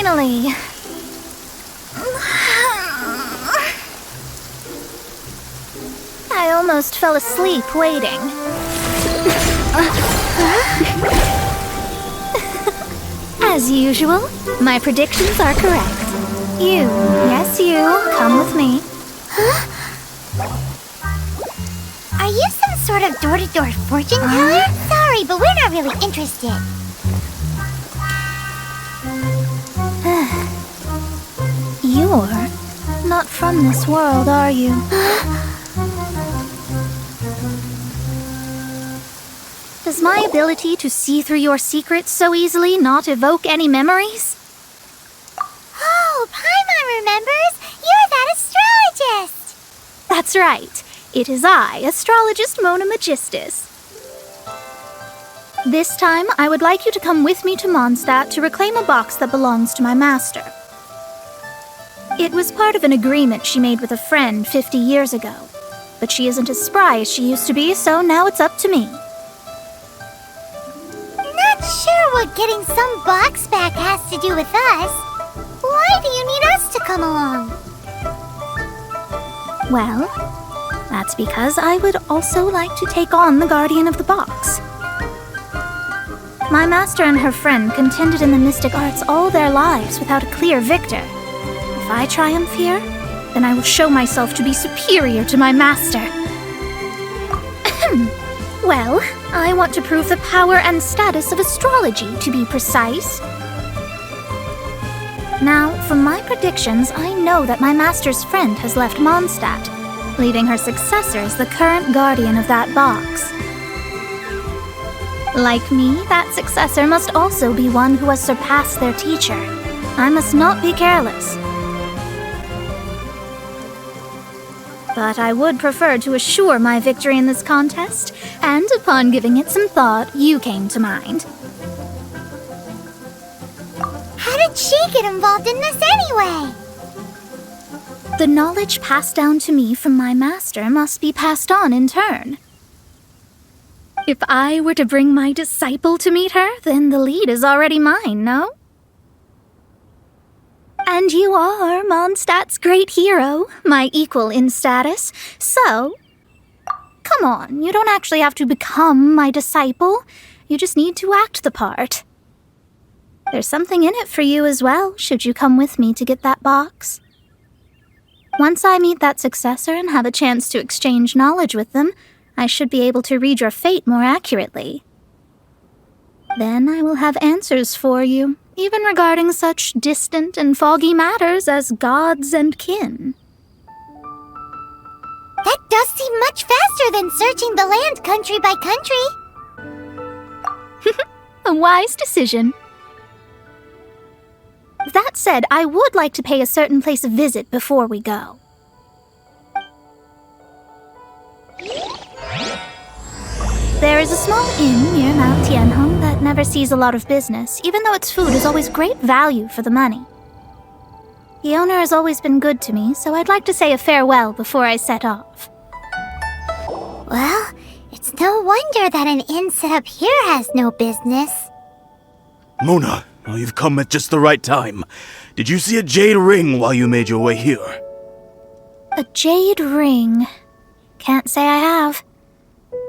Finally! I almost fell asleep waiting. As usual, my predictions are correct. Yes you, come with me. Are you some sort of door-to-door fortune teller? Sorry, but we're not really interested. You're not from this world, are you? Does my ability to see through your secrets so easily not evoke any memories? Oh, Paimon remembers! You're that astrologist! That's right. It is I, Astrologist Mona Magistus. This time, I would like you to come with me to Mondstadt to reclaim a box that belongs to my master. It was part of an agreement she made with a friend 50 years ago. But she isn't as spry as she used to be, so now it's up to me. Not sure what getting some box back has to do with us. Why do you need us to come along? Well, that's because I would also like to take on the guardian of the box. My master and her friend contended in the mystic arts all their lives without a clear victor. If I triumph here, then I will show myself to be superior to my master. Well, I want to prove the power and status of astrology, to be precise. Now, from my predictions, I know that my master's friend has left Mondstadt, leaving her successor as the current guardian of that box. Like me, that successor must also be one who has surpassed their teacher. I must not be careless. But I would prefer to assure my victory in this contest, and upon giving it some thought, you came to mind. How did she get involved in this anyway? The knowledge passed down to me from my master must be passed on in turn. If I were to bring my disciple to meet her, then the lead is already mine, no? And you are Mondstadt's great hero, my equal in status, so... Come on, you don't actually have to become my disciple. You just need to act the part. There's something in it for you as well, should you come with me to get that box. Once I meet that successor and have a chance to exchange knowledge with them, I should be able to read your fate more accurately. Then I will have answers for you, even regarding such distant and foggy matters as gods and kin. That does seem much faster than searching the land country by country. A wise decision. That said, I would like to pay a certain place a visit before we go. There is a small inn near Mount Tianheng that never sees a lot of business, even though its food is always great value for the money. The owner has always been good to me, so I'd like to say a farewell before I set off. Well, it's no wonder that an inn set up here has no business. Mona, you've come at just the right time. Did you see a jade ring while you made your way here? A jade ring? Can't say I have.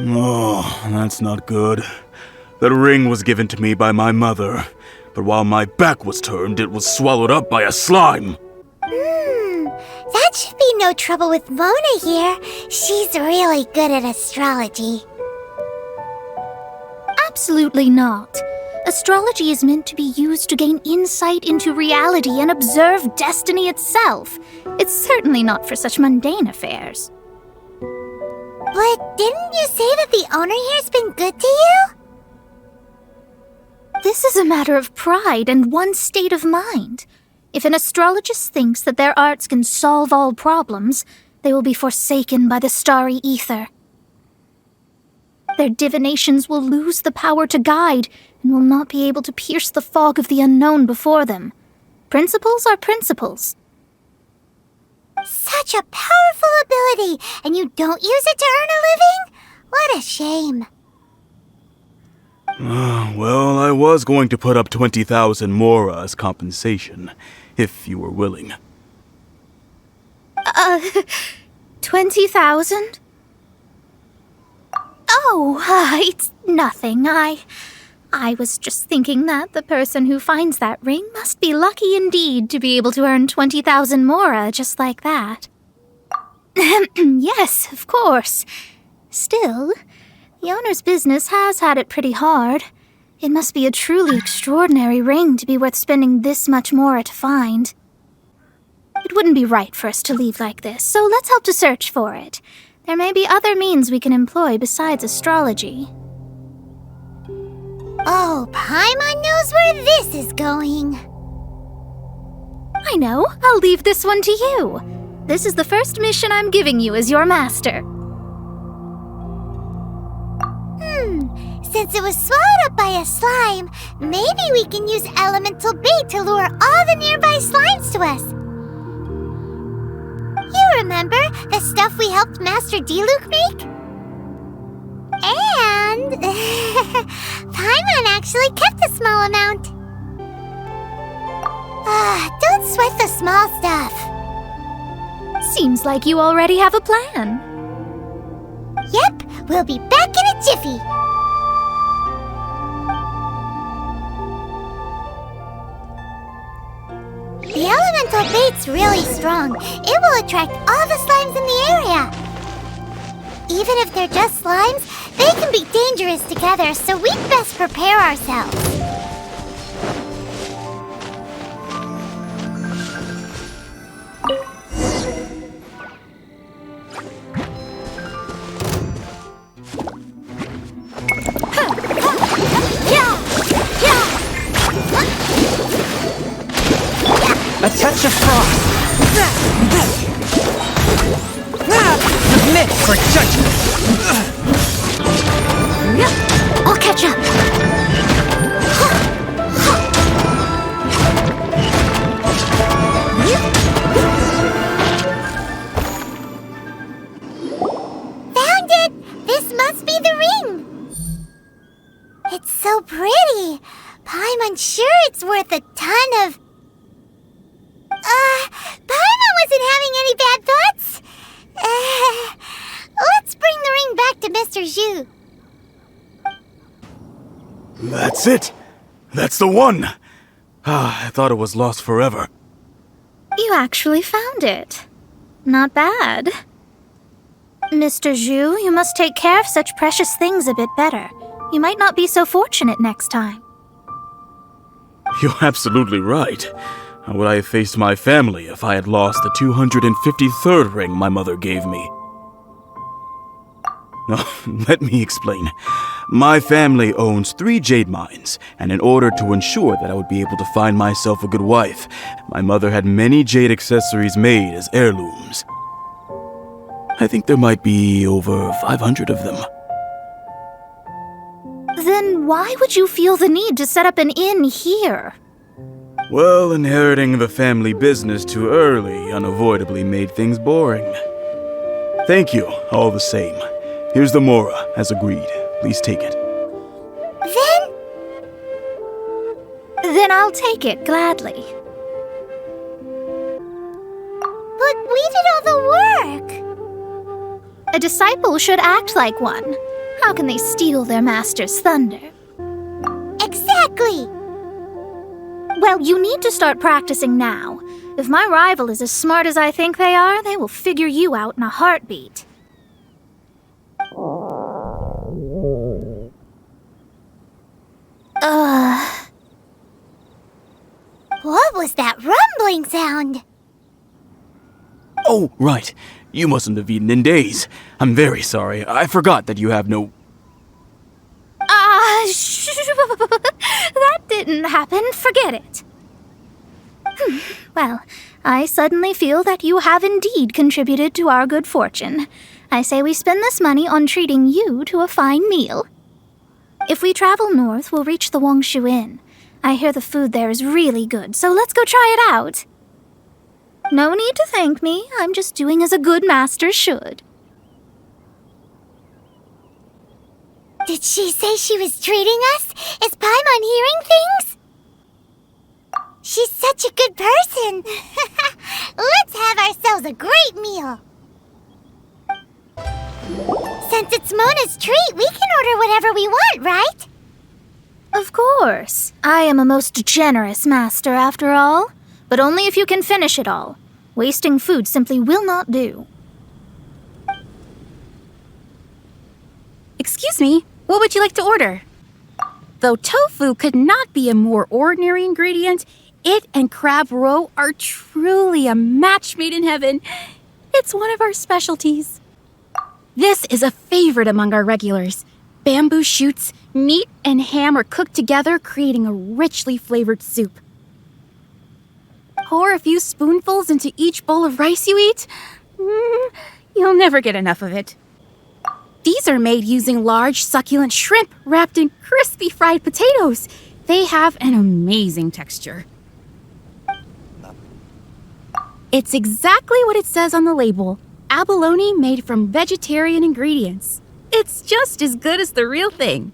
Oh, that's not good. That ring was given to me by my mother, but while my back was turned, it was swallowed up by a slime. That should be no trouble with Mona here. She's really good at astrology. Absolutely not. Astrology is meant to be used to gain insight into reality and observe destiny itself. It's certainly not for such mundane affairs. But didn't you say that the owner here's been good to you? This is a matter of pride and one's state of mind. If an astrologist thinks that their arts can solve all problems, they will be forsaken by the starry ether. Their divinations will lose the power to guide and will not be able to pierce the fog of the unknown before them. Principles are principles. Such a powerful ability, and you don't use it to earn a living? What a shame. Well, I was going to put up 20,000 mora as compensation, if you were willing. 20,000? Oh, it's nothing. I was just thinking that the person who finds that ring must be lucky indeed to be able to earn 20,000 mora just like that. Yes, of course. Still, the owner's business has had it pretty hard. It must be a truly extraordinary ring to be worth spending this much mora to find. It wouldn't be right for us to leave like this, so let's help to search for it. There may be other means we can employ besides astrology. Oh, Paimon knows where this is going. I know. I'll leave this one to you. This is the first mission I'm giving you as your master. Since it was swallowed up by a slime, maybe we can use elemental bait to lure all the nearby slimes to us. You remember the stuff we helped Master Diluc make? And Paimon actually kept a small amount. Don't sweat the small stuff. Seems like you already have a plan. Yep, we'll be back in a jiffy. The elemental bait's really strong. It will attract all the slimes in the area. Even if they're just slimes, they can be dangerous together, so we'd best prepare ourselves. A touch of frost. Submit for judgment. I'll catch up. Found it! This must be the ring! It's so pretty. Paimon's sure it's worth a ton of... Paimon wasn't having any bad thoughts. Let's bring the ring back to Mr. Zhu. That's it! That's the one! I thought it was lost forever. You actually found it. Not bad. Mr. Zhu, you must take care of such precious things a bit better. You might not be so fortunate next time. You're absolutely right. How would I have faced my family if I had lost the 253rd ring my mother gave me? Let me explain. My family owns 3 jade mines, and in order to ensure that I would be able to find myself a good wife, my mother had many jade accessories made as heirlooms. I think there might be over 500 of them. Then why would you feel the need to set up an inn here? Well, inheriting the family business too early unavoidably made things boring. Thank you, all the same. Here's the mora, as agreed. Please take it. Then I'll take it gladly. But we did all the work. A disciple should act like one. How can they steal their master's thunder? Exactly. Well, you need to start practicing now. If my rival is as smart as I think they are, they will figure you out in a heartbeat. What was that rumbling sound? Oh, right. You mustn't have eaten in days. I'm very sorry. I forgot that you have no... That didn't happen. Forget it. Well, I suddenly feel that you have indeed contributed to our good fortune. I say we spend this money on treating you to a fine meal. If we travel north, we'll reach the Wongshu Inn. I hear the food there is really good, so let's go try it out. No need to thank me. I'm just doing as a good master should. Did she say she was treating us? Is Paimon hearing things? She's such a good person. Let's have ourselves a great meal. Since it's Mona's treat, we can order whatever we want, right? Of course. I am a most generous master, after all. But only if you can finish it all. Wasting food simply will not do. Excuse me, what would you like to order? Though tofu could not be a more ordinary ingredient, it and crab roe are truly a match made in heaven. It's one of our specialties. This is a favorite among our regulars. Bamboo shoots, meat, and ham are cooked together, creating a richly flavored soup. Pour a few spoonfuls into each bowl of rice you eat. You'll never get enough of it. These are made using large, succulent shrimp wrapped in crispy fried potatoes. They have an amazing texture. It's exactly what it says on the label. Abalone made from vegetarian ingredients. It's just as good as the real thing.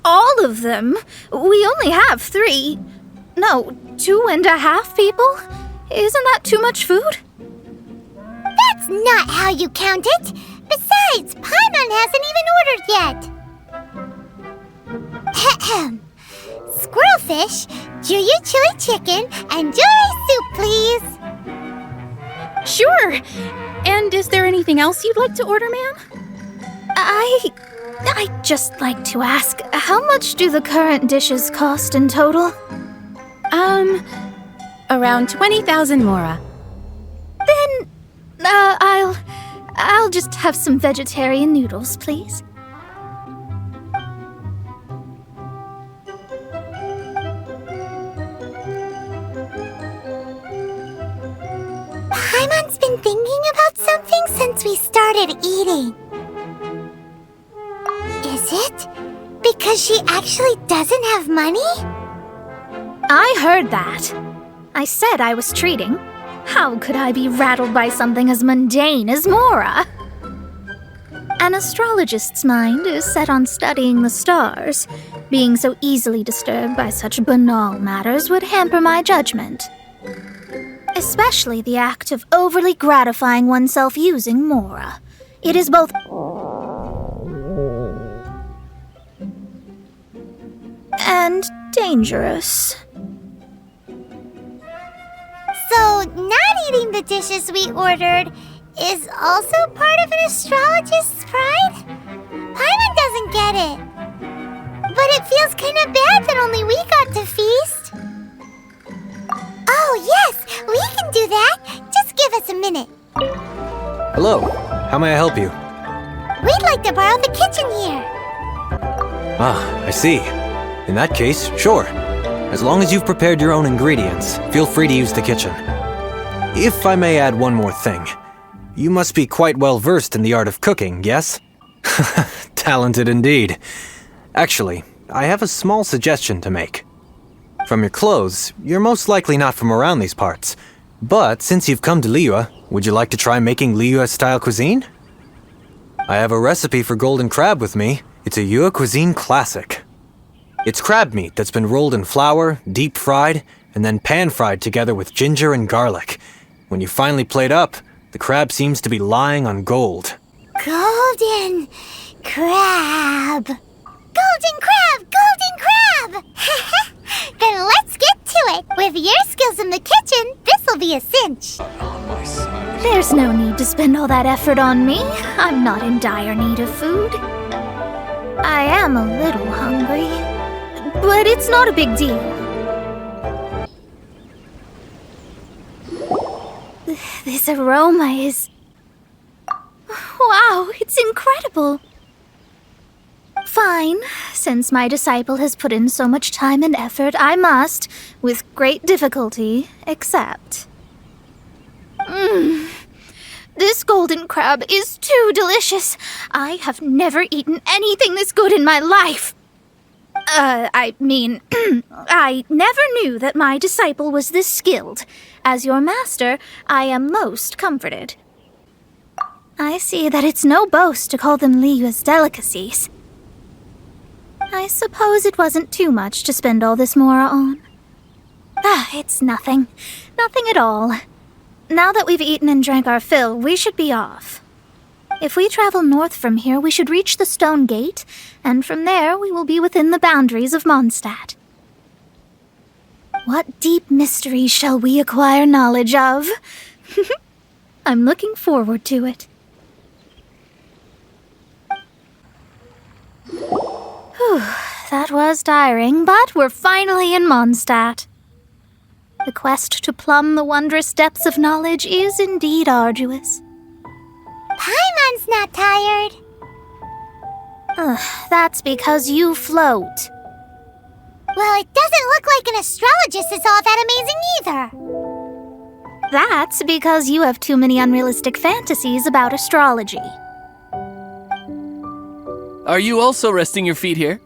All of them? We only have 3. No, 2.5 people? Isn't that too much food? That's not how you count it. Besides, Paimon hasn't even ordered yet. Squirrelfish, Juyu chili chicken, and jewelry soup, please. Sure. And is there anything else you'd like to order, ma'am? I'd just like to ask, how much do the current dishes cost in total? Around 20,000 mora. Then, I'll just have some vegetarian noodles, please. Paimon's been thinking about something since we started eating. Is it because she actually doesn't have money? I heard that. I said I was treating. How could I be rattled by something as mundane as Mora? An astrologist's mind is set on studying the stars. Being so easily disturbed by such banal matters would hamper my judgment. Especially the act of overly gratifying oneself using Mora. It is both and dangerous. So, not eating the dishes we ordered is also part of an astrologist's pride? Paimon doesn't get it. But it feels kind of bad that only we got to feast. Oh, yes, we can do that. Just give us a minute. Hello, how may I help you? We'd like to borrow the kitchen here. Ah, I see. In that case, sure. As long as you've prepared your own ingredients, feel free to use the kitchen. If I may add one more thing. You must be quite well versed in the art of cooking, yes? Talented indeed. Actually, I have a small suggestion to make. From your clothes, you're most likely not from around these parts. But since you've come to Liyue, would you like to try making Liyue-style cuisine? I have a recipe for golden crab with me. It's a Yue cuisine classic. It's crab meat that's been rolled in flour, deep fried, and then pan fried together with ginger and garlic. When you finally plate up, the crab seems to be lying on gold. Golden crab. Golden crab! Golden crab! Then let's get to it. With your skills in the kitchen, this'll be a cinch. There's no need to spend all that effort on me. I'm not in dire need of food. I am a little hungry, but it's not a big deal. This aroma is... Wow, it's incredible. Fine. Since my disciple has put in so much time and effort, I must, with great difficulty, accept. This golden crab is too delicious. I have never eaten anything this good in my life. I never knew that my disciple was this skilled. As your master, I am most comforted. I see that it's no boast to call them Liyue's delicacies. I suppose it wasn't too much to spend all this mora on. It's nothing. Nothing at all. Now that we've eaten and drank our fill, we should be off. If we travel north from here, we should reach the Stone Gate, and from there we will be within the boundaries of Mondstadt. What deep mysteries shall we acquire knowledge of? I'm looking forward to it. Whew, that was tiring, but we're finally in Mondstadt. The quest to plumb the wondrous depths of knowledge is indeed arduous. Paimon's not tired. That's because you float. Well, it doesn't look like an astrologist is all that amazing either. That's because you have too many unrealistic fantasies about astrology. Are you also resting your feet here?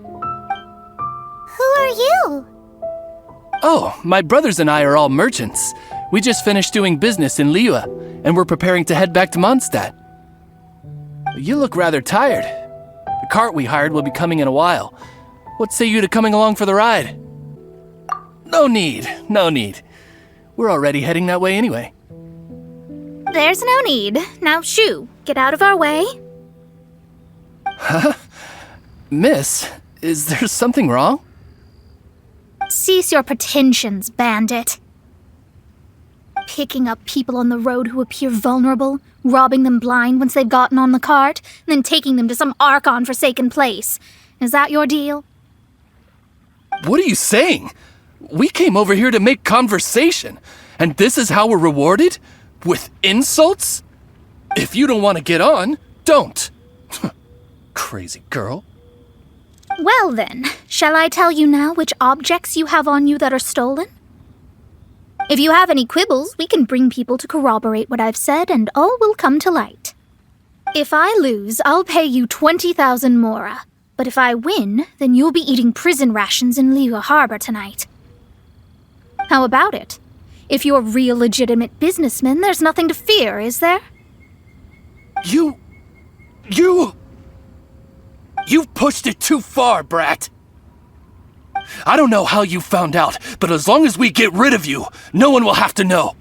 Who are you? Oh, my brothers and I are all merchants. We just finished doing business in Liyue, and we're preparing to head back to Mondstadt. You look rather tired. The cart we hired will be coming in a while. What say you to coming along for the ride? No need. We're already heading that way anyway. There's no need. Now shoo, get out of our way. Miss, is there something wrong? Cease your pretensions, bandit. Picking up people on the road who appear vulnerable, robbing them blind once they've gotten on the cart, and then taking them to some Archon-forsaken place. Is that your deal? What are you saying? We came over here to make conversation, and this is how we're rewarded? With insults? If you don't want to get on, don't. Crazy girl. Well then, shall I tell you now which objects you have on you that are stolen? If you have any quibbles, we can bring people to corroborate what I've said, and all will come to light. If I lose, I'll pay you 20,000 mora. But if I win, then you'll be eating prison rations in Liyue Harbor tonight. How about it? If you're real legitimate businessmen, there's nothing to fear, is there? You've pushed it too far, brat. I don't know how you found out, but as long as we get rid of you, no one will have to know.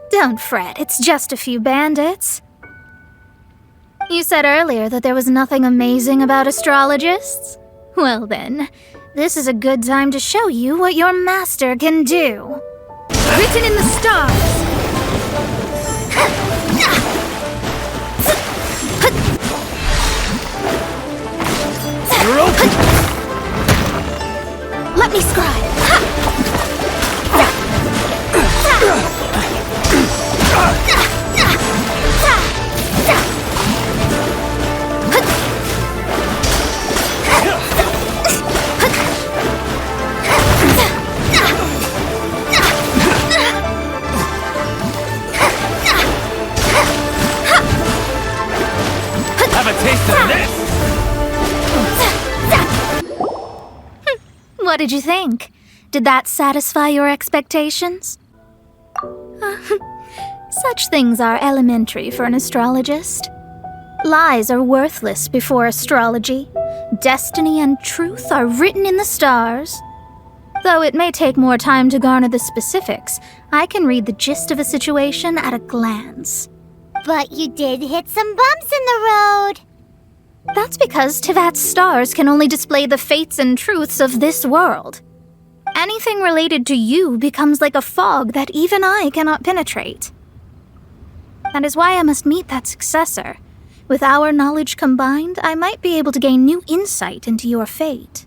Don't fret, it's just a few bandits. You said earlier that there was nothing amazing about astrologists? Well then, this is a good time to show you what your master can do. Written in the stars! You're open! Let me scribe! Have a taste of this! What did you think? Did that satisfy your expectations? Such things are elementary for an astrologist. Lies are worthless before astrology. Destiny and truth are written in the stars. Though it may take more time to garner the specifics, I can read the gist of a situation at a glance. But you did hit some bumps in the road. That's because Tevat's stars can only display the fates and truths of this world. Anything related to you becomes like a fog that even I cannot penetrate. That is why I must meet that successor. With our knowledge combined, I might be able to gain new insight into your fate.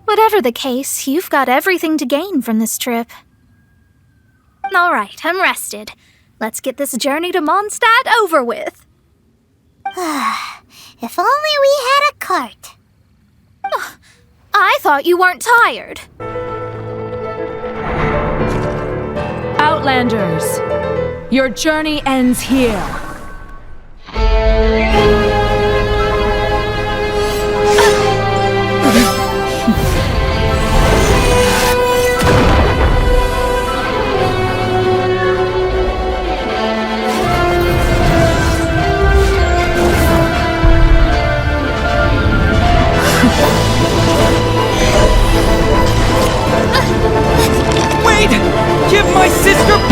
Whatever the case, you've got everything to gain from this trip. All right, I'm rested. Let's get this journey to Mondstadt over with. If only we had a cart. I thought you weren't tired. Outlanders, your journey ends here. my sister